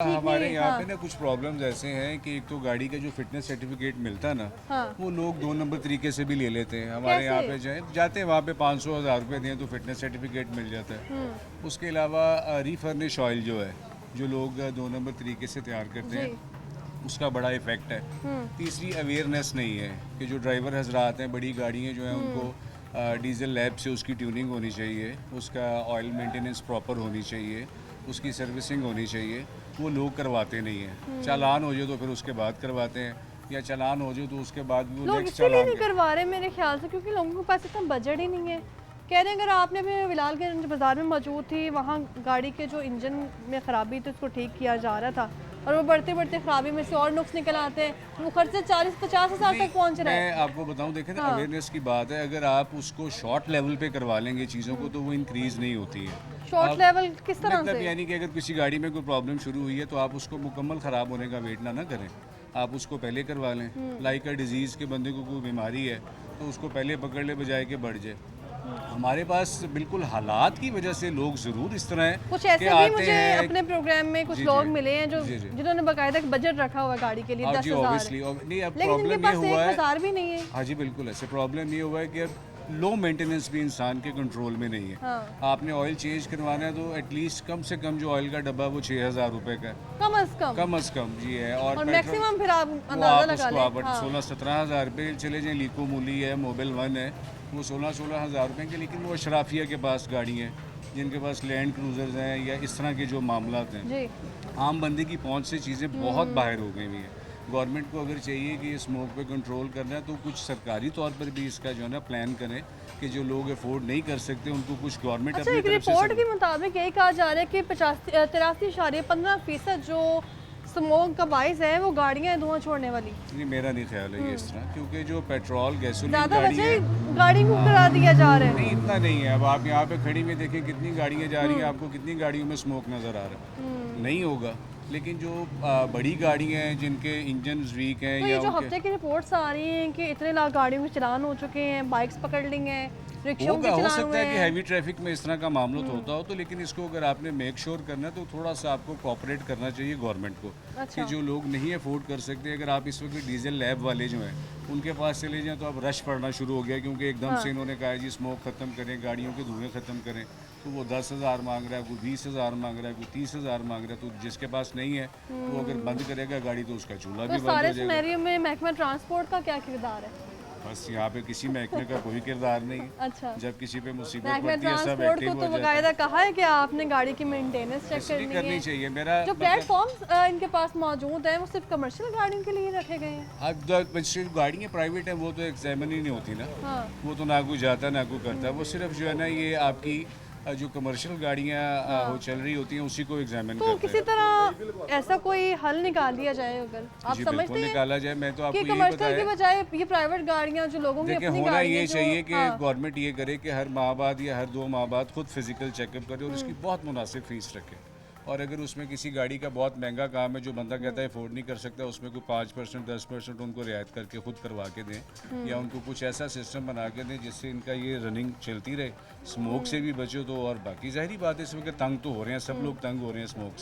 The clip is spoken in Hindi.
हमारे यहाँ हाँ। पे ना कुछ प्रॉब्लम्स ऐसे हैं कि एक तो गाड़ी का जो फिटनेस सर्टिफिकेट मिलता है ना, हाँ। वो लोग 2 नंबर तरीके से भी ले लेते हैं। हमारे यहाँ कैसे? पे जाते हैं वहाँ पे 500-1000 रुपये दें तो फिटनेस सर्टिफिकेट मिल जाता है। उसके अलावा रीफर्निश ऑयल जो है, जो लोग 2 नंबर तरीके से तैयार करते जी। हैं, उसका बड़ा इफ़ेक्ट है। तीसरी अवेयरनेस नहीं है कि जो ड्राइवर हजरात हैं, बड़ी गाड़ियाँ जो हैं उनको डीजल लैब से उसकी ट्यूनिंग होनी चाहिए, उसका ऑयल मेंटेनेंस प्रॉपर होनी चाहिए, उसकी सर्विसिंग होनी चाहिए। वो लोग करवाते नहीं हैं। चालान हो जाए तो फिर उसके बाद करवाते हैं, या चालान हो जाए तो उसके बाद भी वो लोग नेक्स्ट इसीलिए चालान नहीं के करवा रहे मेरे ख्याल से, क्योंकि लोगों के पास इतना बजट ही नहीं है। कह रहे हैं अगर आपने भी बिलाल के बाज़ार में मौजूद थी, वहाँ गाड़ी के जो इंजन में ख़राबी थी उसको ठीक किया जा रहा था, और वो बढ़ते बढ़ते ख़राबी में से और नुक्स निकल आते हैं, वो खर्चे 40-50 हज़ार तक पहुँच रहा मैं है। आपको बताऊं, देखें ना, हाँ। अवेयरनेस की बात है। अगर आप उसको शॉर्ट लेवल पे करवा लेंगे चीज़ों को तो वो इंक्रीज़ नहीं होती है। शॉर्ट आप लेवल किस तरह मतलब से? यानी कि अगर किसी गाड़ी में कोई प्रॉब्लम शुरू हुई है तो आप उसको मुकम्मल ख़राब होने का वेट ना करें, आप उसको पहले करवा लें। लाइक अ डिजीज़ के बंदे को कोई बीमारी है तो उसको पहले पकड़ ले बजाय के बढ़ जाए। हमारे पास बिल्कुल हालात की वजह से लोग ज़रूर इस तरह हैं कुछ कि ऐसे भी आते मुझे हैं। अपने प्रोग्राम में कुछ जी लोग जी मिले हैं जो जी जी जिन्होंने बाकायदा बजट रखा हुआ है गाड़ी के लिए हाँ 10 जी, हज़ार, ऑब्वियसली नहीं, अब लेकिन इनके प्रॉब्लम ये पास हुआ है। 1 हज़ार भी नहीं है। हाँ जी, बिल्कुल ऐसे प्रॉब्लम ये हुआ है कि अब लो मेंटेनेंस भी इंसान के कंट्रोल में नहीं है। हाँ। आपने ऑयल चेंज करवाना है तो एटलीस्ट कम से कम जो ऑयल का डब्बा वो 6000 रुपये का है, कम कम अज़ कम जी है। और और पेट्रोल मैक्सिमम फिर आप वो अंदाज़ा आप लगा उसको लें। आप हाँ। 16-17 हज़ार रुपये चले जाएँ। लीको मूली है, मोबिल वन है, वो 16-16 हज़ार रुपये के, लेकिन वो अशराफिया के पास गाड़ी हैं जिनके पास लैंड क्रूज़र्स हैं या इस तरह के जो मामलात हैं। जी। आम बंदे की पहुंच से चीज़ें बहुत बाहर हो गई हुई हैं। गवर्नमेंट को अगर चाहिए कि ये स्मोक पे कंट्रोल करना है तो कुछ सरकारी तौर पर भी इसका जो है ना प्लान करें कि जो लोग अफोर्ड नहीं कर सकते उनको कुछ गवर्नमेंट अच्छा, अपनी एक तरफ से रिपोर्ट के मुताबिक ये कहा जा रहा है कि 83.15% जो स्मोक का बाइस है वो गाड़ियां हैं धुआं छोड़ने वाली। नहीं, मेरा नहीं ख्याल है ये इस तरह, क्योंकि जो पेट्रोल गैसोलीन ज़्यादा गाड़ी वजह है। ही गाड़ी को करा दिया जा रहा नहीं, है। इतना नहीं है। अब आप यहाँ पे खड़ी में देखें कितनी गाड़ियाँ जा रही हैं, आपको कितनी गाड़ियों में स्मोक नज़र आ रहा है? नहीं होगा। लेकिन जो बड़ी गाड़ियाँ हैं जिनके इंजन वीक हैं तो ये या जो उनके, हफ्ते की रिपोर्ट्स आ रही हैं कि इतने लाख गाड़ियों के चालान हो चुके हैं, बाइक्स पकड़ ली हैं, रिक्शों के हो चलान सकता हुए है कि हैं। हैवी ट्रैफिक में इस तरह का मामला तो होता हो, तो लेकिन इसको अगर आपने मेक श्योर करना है तो थोड़ा सा आपको कोऑपरेट करना चाहिए गवर्नमेंट को, अच्छा। कि जो लोग नहीं अफोर्ड कर सकते, अगर आप इस वक्त डीजल लैब वाले जो हैं उनके पास चले जाएं तो अब रश पड़ना शुरू हो गया, क्योंकि एकदम हाँ। से इन्होंने कहा है जी स्मोक ख़त्म करें, गाड़ियों के धुएँ ख़त्म करें। तो वो 10,000 मांग रहा है, कोई 20,000 मांग रहा है, कोई 30,000 मांग रहा है। तो जिसके पास नहीं है वो अगर बंद करेगा गाड़ी तो उसका चूल्हा तो भी बंद सारे हो जाएगा। सिनेरियो में महकमा ट्रांसपोर्ट का क्या किरदार है? बस यहाँ पे किसी महकमे का कोई किरदार नहीं है। अच्छा। जब किसी पे मुसीबत महकमा पड़ती है सब ट्रांसपोर्ट एक्टिव को हो तो जाते हैं। बाकायदा कहा है कि आपने गाड़ी की मेंटेनेंस चेक इसलिए करनी करनी है। चाहिए। मेरा जो मतलब प्लेटफॉर्म्स इनके पास मौजूद हैं वो सिर्फ कमर्शियल गाड़ियों के लिए रखे गए हैं। अब जो गाड़ियाँ प्राइवेट हैं वो तो एग्जामिन ही नहीं होती ना, हाँ। वो तो ना कोई जाता ना कोई करता। वो सिर्फ जो है ना ये आपकी जो कमर्शियल गाड़ियाँ हो चल रही होती हैं उसी को एग्जामिन तो करते किसी हैं। तरह ऐसा कोई हल निकाल दिया जाए, अगर आप जी समझते बिल्कुल हैं निकाला जाए। मैं तो कि आपको यही कमर्शियल की बताया। बजाय ये प्राइवेट गाड़ियां जो लोगों की देखिए, अपनी होना गाड़ी ये है जो चाहिए कि हाँ। गवर्नमेंट ये करे कि हर माह बाद या हर 2 माह बाद खुद फिजिकल चेकअप करे और इसकी बहुत मुनासिब फीस रखे। और अगर उसमें किसी गाड़ी का बहुत महंगा काम है जो बंदा कहता है अफोर्ड नहीं कर सकता, उसमें कोई 5% 10% उनको रियायत करके खुद करवा के दें, या उनको कुछ ऐसा सिस्टम बना के दें जिससे इनका ये रनिंग चलती रहे, स्मोक से भी बचो। तो और बाकी ज़ाहिरी बात है इस वक्त तंग तो हो रहे हैं सब लोग, तंग हो रहे हैं स्मोक से।